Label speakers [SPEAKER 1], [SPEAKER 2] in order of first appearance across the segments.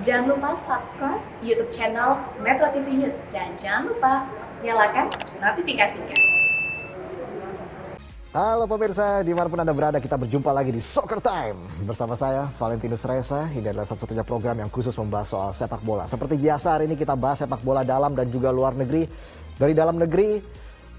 [SPEAKER 1] Jangan lupa subscribe YouTube channel Metro TV News dan jangan lupa nyalakan notifikasinya.
[SPEAKER 2] Halo pemirsa, dimanapun Anda berada, kita berjumpa lagi di Soccer Time. Bersama saya, Valentinus Reza. Ini adalah satu-satunya program yang khusus membahas soal sepak bola. Seperti biasa, hari ini kita bahas sepak bola dalam dan juga luar negeri. Dari dalam negeri,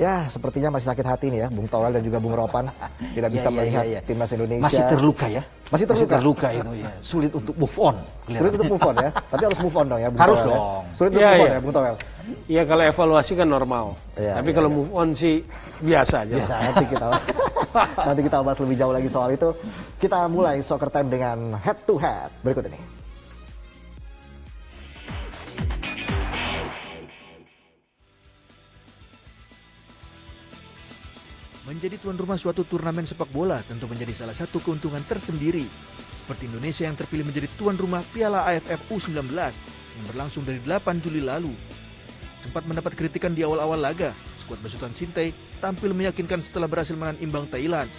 [SPEAKER 2] ya sepertinya masih sakit hati nih ya, Bung Towel dan juga Bung Ropan. Tidak bisa melihat timnas Indonesia.
[SPEAKER 3] Masih terluka ya?
[SPEAKER 2] Masih terluka
[SPEAKER 3] itu ya. Sulit untuk move on.
[SPEAKER 2] Sulit untuk move on ya? Tapi harus move on dong ya, Bung
[SPEAKER 3] Harus
[SPEAKER 2] Towel,
[SPEAKER 3] dong.
[SPEAKER 2] Ya? Sulit untuk move on ya, Bung Towel?
[SPEAKER 4] Iya, kalau evaluasi kan normal. Tapi kalau move on sih biasa aja.
[SPEAKER 2] Biasa, nanti kita bahas lebih jauh lagi soal itu. Kita mulai Soccer Time dengan head to head berikut ini.
[SPEAKER 5] Menjadi tuan rumah suatu turnamen sepak bola tentu menjadi salah satu keuntungan tersendiri. Seperti Indonesia yang terpilih menjadi tuan rumah Piala AFF U19 yang berlangsung dari 8 Juli lalu. Sempat mendapat kritikan di awal-awal laga, skuad besutan Sinteyong tampil meyakinkan setelah berhasil menahan imbang Thailand.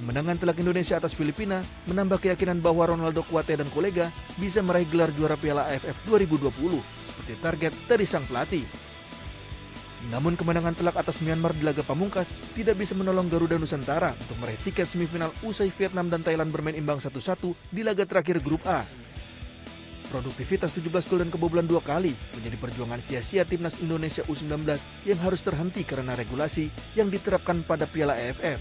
[SPEAKER 5] Kemenangan telak Indonesia atas Filipina menambah keyakinan bahwa Ronaldo Kuate dan kolega bisa meraih gelar juara Piala AFF 2020 seperti target dari sang pelatih. Namun kemenangan telak atas Myanmar di laga pamungkas tidak bisa menolong Garuda Nusantara untuk meraih tiket semifinal usai Vietnam dan Thailand bermain imbang 1-1 di laga terakhir grup A. Produktivitas 17 gol dan kebobolan 2 kali menjadi perjuangan sia-sia timnas Indonesia U19 yang harus terhenti karena regulasi yang diterapkan pada Piala AFF.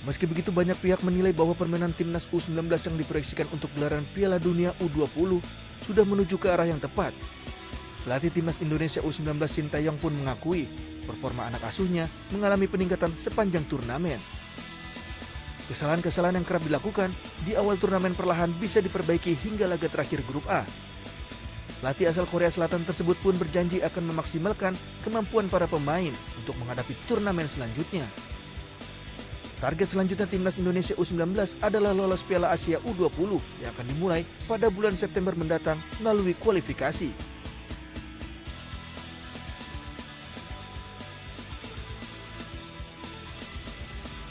[SPEAKER 5] Meski begitu, banyak pihak menilai bahwa permainan timnas U19 yang diproyeksikan untuk gelaran Piala Dunia U20 sudah menuju ke arah yang tepat. Pelatih timnas Indonesia U19 Sinteyong pun mengakui performa anak asuhnya mengalami peningkatan sepanjang turnamen. Kesalahan-kesalahan yang kerap dilakukan di awal turnamen perlahan bisa diperbaiki hingga laga terakhir grup A. Pelatih asal Korea Selatan tersebut pun berjanji akan memaksimalkan kemampuan para pemain untuk menghadapi turnamen selanjutnya. Target selanjutnya timnas Indonesia U19 adalah lolos Piala Asia U20 yang akan dimulai pada bulan September mendatang melalui kualifikasi.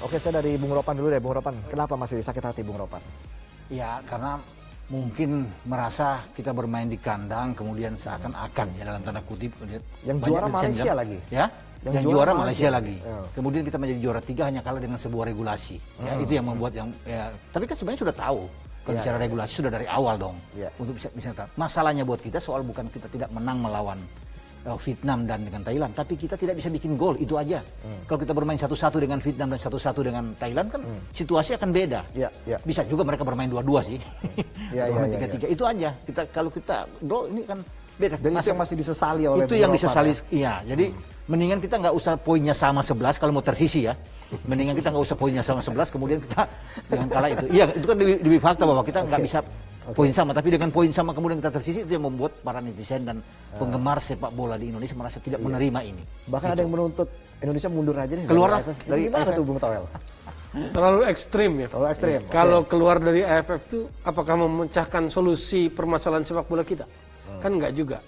[SPEAKER 2] Oke, saya dari Bung Ropan dulu deh. Bung Ropan, kenapa masih sakit hati Bung Ropan?
[SPEAKER 3] Ya, karena mungkin merasa kita bermain di kandang, kemudian seakan-akan ya dalam tanda kutip.
[SPEAKER 2] Yang juara Malaysia lagi?
[SPEAKER 3] Ya, yang juara Malaysia lagi.
[SPEAKER 2] Ya.
[SPEAKER 3] Kemudian kita menjadi juara 3 hanya kalah dengan sebuah regulasi. Ya, itu yang membuat yang ya. Tapi kan sebenarnya sudah tahu. Kalau bicara regulasi sudah dari awal dong. Untuk bisa tahu. Masalahnya buat kita soal bukan kita tidak menang melawan Vietnam dan dengan Thailand, tapi kita tidak bisa bikin gol, itu aja. Kalau kita bermain 1-1 dengan Vietnam dan 1-1 dengan Thailand kan situasi akan beda. Bisa juga mereka bermain 2-2 sih. Bermain 3-3, itu aja. Kalau kita gol ini kan beda.
[SPEAKER 2] Dan itu yang masih disesali oleh
[SPEAKER 3] itu yang disesali, iya. Jadi mendingan kita nggak usah poinnya sama 11 kalau mau tersisi ya. Mendingan kita nggak usah poinnya sama 11, kemudian kita dengan kalah itu. Iya, itu kan lebih fakta bahwa kita nggak bisa poin sama, tapi dengan poin sama kemudian kita tersisi, itu yang membuat para netizen dan penggemar sepak bola di Indonesia merasa tidak menerima ini.
[SPEAKER 2] Bahkan ada yang menuntut Indonesia mundur aja nih.
[SPEAKER 3] Keluar
[SPEAKER 2] dari gimana tuh Bung Towel?
[SPEAKER 4] Terlalu ekstrim ya.
[SPEAKER 2] Terlalu ekstrim.
[SPEAKER 4] Kalau keluar dari AFF itu apakah memecahkan solusi permasalahan sepak bola kita? Kan enggak juga.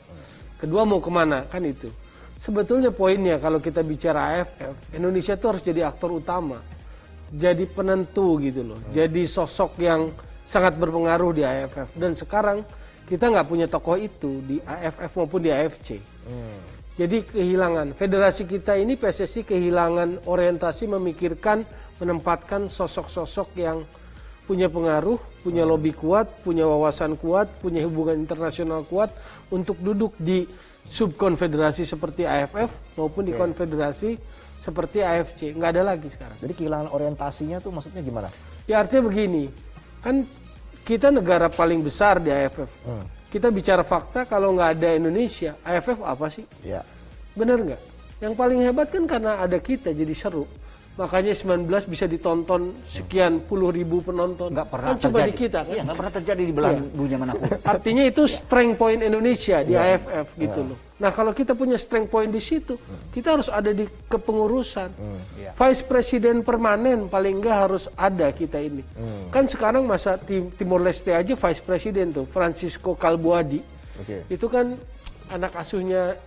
[SPEAKER 4] Kedua, mau kemana? Kan itu. Sebetulnya poinnya kalau kita bicara AFF, Indonesia itu harus jadi aktor utama. Jadi penentu gitu loh. Jadi sosok yang sangat berpengaruh di AFF. Dan sekarang kita nggak punya tokoh itu di AFF maupun di AFC. Jadi kehilangan. Federasi kita ini, PSSI, kehilangan orientasi memikirkan, menempatkan sosok-sosok yang punya pengaruh, punya lobby kuat, punya wawasan kuat, punya hubungan internasional kuat untuk duduk di subkonfederasi seperti AFF maupun di konfederasi seperti AFC. Nggak ada lagi sekarang.
[SPEAKER 2] Jadi kehilangan orientasinya tuh maksudnya gimana?
[SPEAKER 4] Ya artinya begini, kan kita negara paling besar di AFF. Kita bicara fakta, kalau nggak ada Indonesia, AFF apa sih?
[SPEAKER 2] Ya.
[SPEAKER 4] Bener nggak? Yang paling hebat kan karena ada kita jadi seru. Makanya 19 bisa ditonton sekian puluh ribu penonton.
[SPEAKER 3] Nggak pernah
[SPEAKER 4] kan coba
[SPEAKER 3] terjadi.
[SPEAKER 4] di kita kan?
[SPEAKER 3] Iya, nggak pernah terjadi di belahan dunia manapun.
[SPEAKER 4] Artinya itu strength point Indonesia di AFF gitu loh. Nah kalau kita punya strength point di situ, kita harus ada di kepengurusan. Vice President permanen paling nggak harus ada kita ini. Kan sekarang masa Timor Leste aja Vice President tuh, Francisco Calbuadi. Itu kan anak asuhnya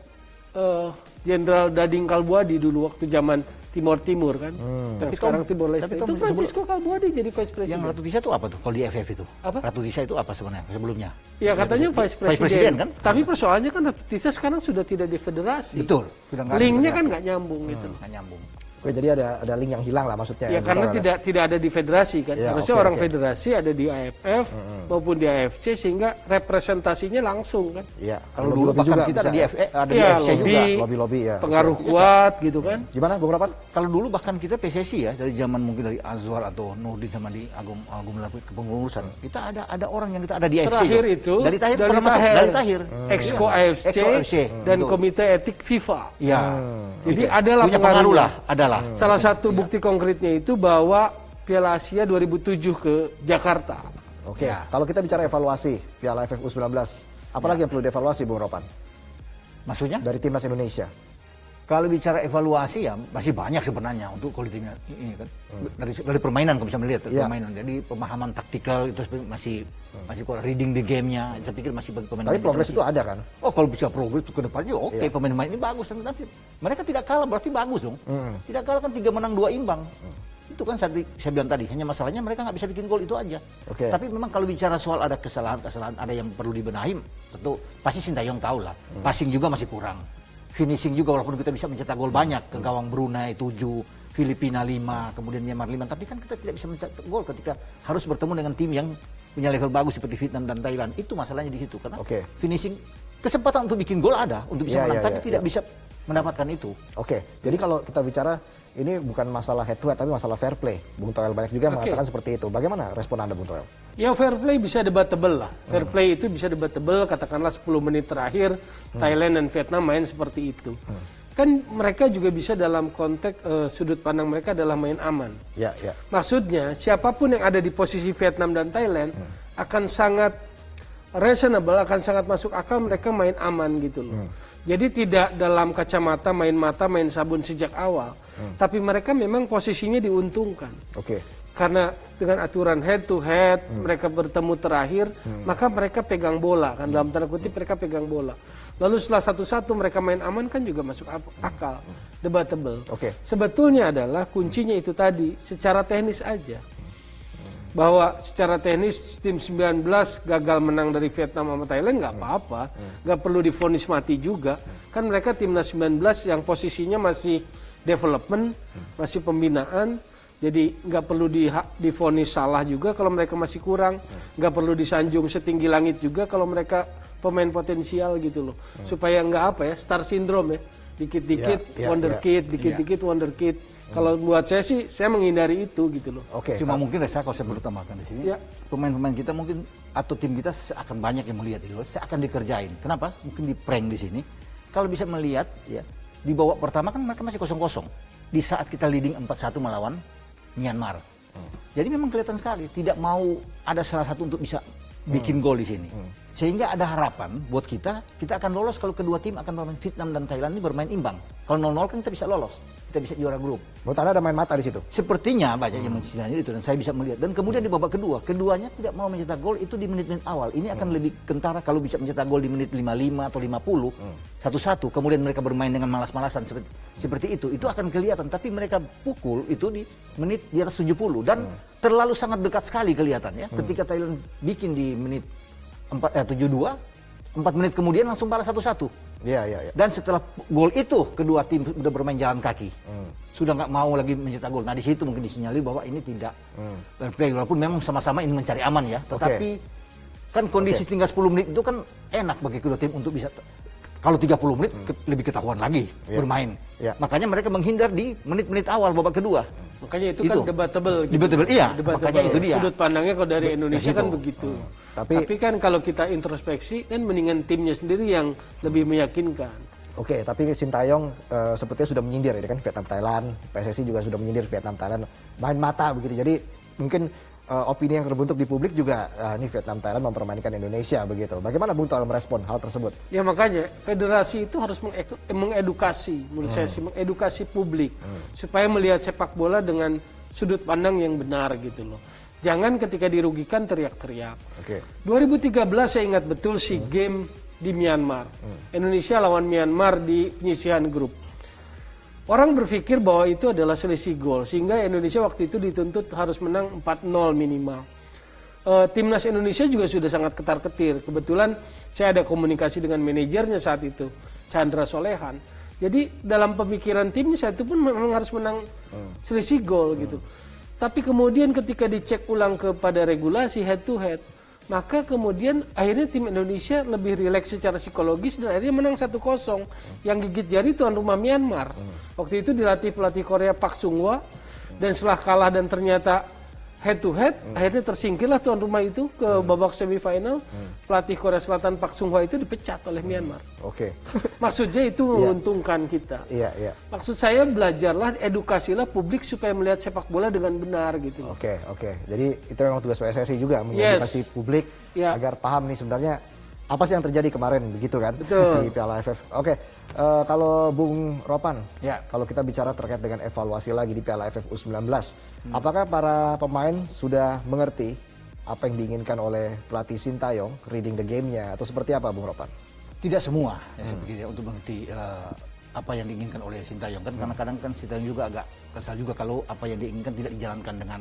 [SPEAKER 4] Jenderal Dading Kalbuadi dulu waktu zaman Timur kan. Tapi sekarang Timor Leste.
[SPEAKER 3] tapi Tom,
[SPEAKER 4] Itu Francisco Calbuadi jadi vice president.
[SPEAKER 3] Yang Ratu Tisa itu apa tuh kalau di FF itu?
[SPEAKER 4] Apa?
[SPEAKER 3] Ratu Tisa itu apa sebenarnya sebelumnya?
[SPEAKER 4] Ya katanya vice
[SPEAKER 3] Presiden
[SPEAKER 4] president
[SPEAKER 3] kan?
[SPEAKER 4] Tapi persoalannya kan Ratu Tisa sekarang sudah tidak di federasi.
[SPEAKER 3] Betul. Sudah nggak ada
[SPEAKER 4] Linknya
[SPEAKER 3] federasi.
[SPEAKER 4] kan nggak nyambung gitu.
[SPEAKER 3] Nggak nyambung.
[SPEAKER 2] Oke, jadi ada link yang hilang lah maksudnya.
[SPEAKER 4] Ya karena tidak ada di federasi kan.
[SPEAKER 2] Ya,
[SPEAKER 4] Harusnya
[SPEAKER 2] oke,
[SPEAKER 4] orang
[SPEAKER 2] oke.
[SPEAKER 4] federasi ada di AFF maupun di AFC sehingga representasinya langsung kan.
[SPEAKER 2] Iya,
[SPEAKER 3] Kalau dulu bahkan kita ada di
[SPEAKER 4] Iya,
[SPEAKER 3] FC juga.
[SPEAKER 2] lobby ya.
[SPEAKER 4] Pengaruh
[SPEAKER 2] Oke.
[SPEAKER 4] kuat gitu kan.
[SPEAKER 2] Gimana Bung Ropan?
[SPEAKER 3] Kalau dulu bahkan kita PSSI ya dari zaman mungkin dari Azwar atau Nurdin sama di Agung kepengurusan kita ada orang yang kita ada di FC.
[SPEAKER 4] Terakhir
[SPEAKER 3] loh.
[SPEAKER 4] itu
[SPEAKER 3] dari Tahir pernah masuk dari Tahir.
[SPEAKER 4] Exco
[SPEAKER 3] Iya.
[SPEAKER 4] AFC
[SPEAKER 3] Exco AFC.
[SPEAKER 4] dan
[SPEAKER 3] Betul.
[SPEAKER 4] Komite Etik FIFA.
[SPEAKER 3] Iya.
[SPEAKER 4] Jadi adalah
[SPEAKER 3] Punya pengaruh
[SPEAKER 4] pengaruhnya.
[SPEAKER 3] lah, adalah.
[SPEAKER 4] Salah satu bukti konkretnya itu bahwa Piala Asia 2007 ke Jakarta.
[SPEAKER 2] Oke,
[SPEAKER 3] Ya.
[SPEAKER 2] kalau kita bicara evaluasi Piala AFF U19, apalagi yang perlu dievaluasi Bung Ropan
[SPEAKER 3] Maksudnya?
[SPEAKER 2] dari timnas Indonesia?
[SPEAKER 3] Kalau bicara evaluasi ya masih banyak sebenarnya untuk kalau timnya ini kan dari permainan kalau bisa melihat
[SPEAKER 2] Iya.
[SPEAKER 3] permainan. Jadi pemahaman taktikal itu masih kurang, reading the game-nya. Saya pikir masih bagi pemain.
[SPEAKER 2] Tapi progres itu ada kan?
[SPEAKER 3] Oh kalau bisa progres itu ke depannya oke,
[SPEAKER 2] Iya.
[SPEAKER 3] pemain-pemain ini bagus. Tapi mereka tidak kalah berarti bagus dong. Tidak kalah kan 3 menang 2 imbang. Itu kan saya bilang tadi, hanya masalahnya mereka nggak bisa bikin gol itu aja.
[SPEAKER 2] Oke.
[SPEAKER 3] Tapi memang kalau bicara soal ada kesalahan ada yang perlu dibenahi, tentu pasti Sintayong tahu lah. Passing juga masih kurang. Finishing juga walaupun kita bisa mencetak gol banyak ke gawang Brunei 7, Filipina 5, kemudian Myanmar 5, tapi kan kita tidak bisa mencetak gol ketika harus bertemu dengan tim yang punya level bagus seperti Vietnam dan Thailand. Itu masalahnya di situ karena
[SPEAKER 2] Oke.
[SPEAKER 3] finishing kesempatan untuk bikin gol ada, untuk bisa
[SPEAKER 2] Iya,
[SPEAKER 3] menang,
[SPEAKER 2] iya,
[SPEAKER 3] tapi
[SPEAKER 2] iya,
[SPEAKER 3] tidak
[SPEAKER 2] iya.
[SPEAKER 3] bisa mendapatkan itu.
[SPEAKER 2] Oke, jadi kalau kita bicara ini bukan masalah head to head tapi masalah fair play. Bung Toel banyak juga yang
[SPEAKER 4] Oke.
[SPEAKER 2] mengatakan seperti itu. Bagaimana respon Anda Bung Toel?
[SPEAKER 4] Ya fair play bisa debatable lah. Fair play itu bisa debatable, katakanlah 10 menit terakhir Thailand dan Vietnam main seperti itu. Kan mereka juga bisa dalam konteks sudut pandang mereka adalah main aman.
[SPEAKER 2] Ya, ya.
[SPEAKER 4] Maksudnya siapapun yang ada di posisi Vietnam dan Thailand akan sangat reasonable, akan sangat masuk akal mereka main aman gitu loh. Jadi tidak dalam kacamata main mata, main sabun sejak awal. Tapi mereka memang posisinya diuntungkan.
[SPEAKER 2] Oke.
[SPEAKER 4] Karena dengan aturan head to head, mereka bertemu terakhir, maka mereka pegang bola kan, dalam tanda kutip mereka pegang bola. Lalu setelah satu-satu mereka main aman kan juga masuk akal, debatable.
[SPEAKER 2] Oke.
[SPEAKER 4] Sebetulnya adalah kuncinya itu tadi, secara teknis aja. Bahwa secara teknis tim 19 gagal menang dari Vietnam sama Thailand nggak apa-apa, nggak perlu divonis mati juga. Kan mereka timnas 19 yang posisinya masih development, masih pembinaan. Jadi nggak perlu divonis salah juga kalau mereka masih kurang, nggak perlu disanjung setinggi langit juga kalau mereka pemain potensial gitu loh, supaya nggak apa ya star syndrome ya, dikit-dikit wonder kid, dikit-dikit wonder kid. Kalau buat saya sih, saya menghindari itu gitu loh.
[SPEAKER 2] Oke.
[SPEAKER 3] Cuma mungkin Reza kalau saya perlu tambahkan di sini,
[SPEAKER 4] Ya.
[SPEAKER 3] pemain-pemain kita mungkin atau tim kita akan banyak yang melihat di luar, saya akan dikerjain. Kenapa? Mungkin di prank di sini. Kalau bisa melihat ya, di babak pertama kan mereka masih 0-0. Di saat kita leading 4-1 melawan Myanmar. Jadi memang kelihatan sekali tidak mau ada salah satu untuk bisa bikin gol di sini. Sehingga ada harapan buat kita akan lolos kalau kedua tim akan bermain, Vietnam dan Thailand ini bermain imbang. Kalau 0-0 kan kita bisa lolos. Kita bisa juara grup.
[SPEAKER 2] Menurut Anda ada main mata di situ?
[SPEAKER 3] Sepertinya banyak yang mencisnanya itu dan saya bisa melihat. Dan kemudian di babak kedua, keduanya tidak mau mencetak gol itu di menit-menit awal. Ini akan lebih kentara kalau bisa mencetak gol di menit 55 atau 50, 1-1. Kemudian mereka bermain dengan malas-malasan seperti itu. Itu akan kelihatan. Tapi mereka pukul itu di menit di atas 70 dan terlalu sangat dekat sekali kelihatan ya. Ketika Thailand bikin di menit 72, 4 menit kemudian langsung balas 1-1.
[SPEAKER 2] Iya, iya, iya.
[SPEAKER 3] Dan setelah gol itu, kedua tim sudah bermain jalan kaki. Sudah nggak mau lagi mencetak gol. Nah di situ mungkin disinyalir bahwa ini tidak fair play. Walaupun memang sama-sama ingin mencari aman ya. Tetapi kan kondisi tinggal 10 menit itu kan enak bagi kedua tim untuk bisa... Kalau 30 menit lebih ketahuan lagi bermain.
[SPEAKER 2] Iya.
[SPEAKER 3] Makanya mereka menghindar di menit-menit awal babak kedua.
[SPEAKER 4] Makanya itu kan debatable. Gitu.
[SPEAKER 3] Debatable, iya. Makanya itu dia.
[SPEAKER 4] Sudut pandangnya kalau dari Indonesia kan
[SPEAKER 3] situ.
[SPEAKER 4] begitu.
[SPEAKER 2] Tapi
[SPEAKER 4] kan kalau kita introspeksi kan mendingan timnya sendiri yang lebih meyakinkan.
[SPEAKER 2] Oke, tapi Sintayong sepertinya sudah menyindir ya kan Vietnam Thailand, PSSI juga sudah menyindir Vietnam Thailand, main mata begitu. Jadi mungkin opini yang terbentuk di publik juga ini Vietnam Thailand mempermainkan Indonesia begitu. Bagaimana Bung Toel merespon hal tersebut?
[SPEAKER 4] Ya makanya federasi itu harus mengedukasi, menurut saya sih mengedukasi publik supaya melihat sepak bola dengan sudut pandang yang benar gitu loh. Jangan ketika dirugikan teriak-teriak.
[SPEAKER 2] Oke.
[SPEAKER 4] 2013 saya ingat betul SEA Games di Myanmar. Indonesia lawan Myanmar di penyisihan grup. orang berpikir bahwa itu adalah selisih gol, sehingga Indonesia waktu itu dituntut harus menang 4-0 minimal. Timnas Indonesia juga sudah sangat ketar-ketir. Kebetulan saya ada komunikasi dengan manajernya saat itu, Chandra Solehan. Jadi dalam pemikiran timnya saya itu pun memang harus menang selisih gol gitu. Tapi kemudian ketika dicek ulang kepada regulasi head to head, maka kemudian akhirnya tim Indonesia lebih rileks secara psikologis dan akhirnya menang 1-0. Yang gigit jari tuan rumah Myanmar. Waktu itu dilatih pelatih Korea Park Chung-hwa, dan setelah kalah dan ternyata head to head, akhirnya tersingkirlah tuan rumah itu ke babak semifinal. Pelatih Korea Selatan Park Chung-hwa itu dipecat oleh Myanmar.
[SPEAKER 2] Oke.
[SPEAKER 4] Maksudnya itu menguntungkan kita.
[SPEAKER 2] Iya.
[SPEAKER 4] Maksud saya belajarlah, edukasilah publik supaya melihat sepak bola dengan benar gitu.
[SPEAKER 2] Oke. Jadi itu memang tugas PSSI juga, mengedukasi publik agar paham nih sebenarnya apa sih yang terjadi kemarin, begitu kan?
[SPEAKER 4] Betul.
[SPEAKER 2] Di Piala AFF. Oke. Kalau Bung Ropan,
[SPEAKER 3] Ya.
[SPEAKER 2] kalau kita bicara terkait dengan evaluasi lagi di Piala AFF U19, apakah para pemain sudah mengerti apa yang diinginkan oleh pelatih Sintayong, reading the game-nya, atau seperti apa, Bung Ropan?
[SPEAKER 3] Tidak semua ya seperti untuk mengerti apa yang diinginkan oleh Sintayong kan, karena kadang kan Sintayong juga agak kesal juga kalau apa yang diinginkan tidak dijalankan dengan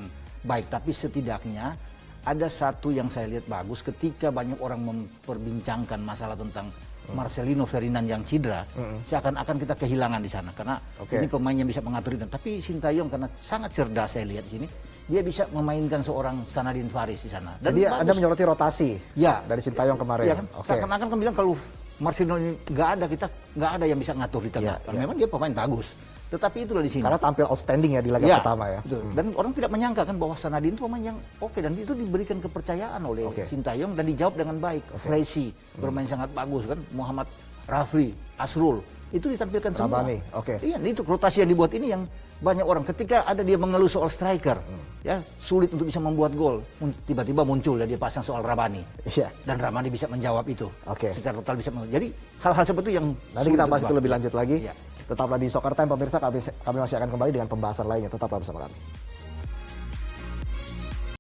[SPEAKER 3] baik. Tapi setidaknya ada satu yang saya lihat bagus ketika banyak orang memperbincangkan masalah tentang Marcelino Ferdinand yang cedera, seakan-akan kita kehilangan di sana karena ini pemain yang bisa mengatur itu. Tapi Sintayong karena sangat cerdas saya lihat di sini, dia bisa memainkan seorang Sanadin Faris di sana.
[SPEAKER 2] Dan dia Anda menyoroti rotasi dari Sintayong kemarin.
[SPEAKER 3] Iya kan? Seakan-akan kan bilang kalau Marcelino ini nggak ada, kita nggak ada yang bisa ngatur di tengah. Memang dia pemain bagus. Tetapi itulah di sini.
[SPEAKER 2] Karena tampil outstanding ya di laga pertama ya.
[SPEAKER 3] Betul. Dan orang tidak menyangka kan bahwa Sanadin itu pemain yang oke, dan itu diberikan kepercayaan oleh Sintayong dan dijawab dengan baik. Fresi bermain sangat bagus kan, Muhammad Rafli, Asrul itu ditampilkan semua.
[SPEAKER 2] Rabani,
[SPEAKER 3] Iya, itu rotasi yang dibuat ini yang banyak orang ketika ada dia mengeluh soal striker, ya sulit untuk bisa membuat gol, tiba-tiba muncul ya dia pasang soal Rabani.
[SPEAKER 2] Iya.
[SPEAKER 3] Dan Rabani bisa menjawab itu. Secara total bisa. Jadi hal-hal seperti itu yang
[SPEAKER 2] nanti kita bahas itu lebih lanjut lagi.
[SPEAKER 3] Iya.
[SPEAKER 2] Tetaplah di Soccer Time pemirsa, kami masih akan kembali dengan pembahasan lainnya. Tetaplah bersama kami.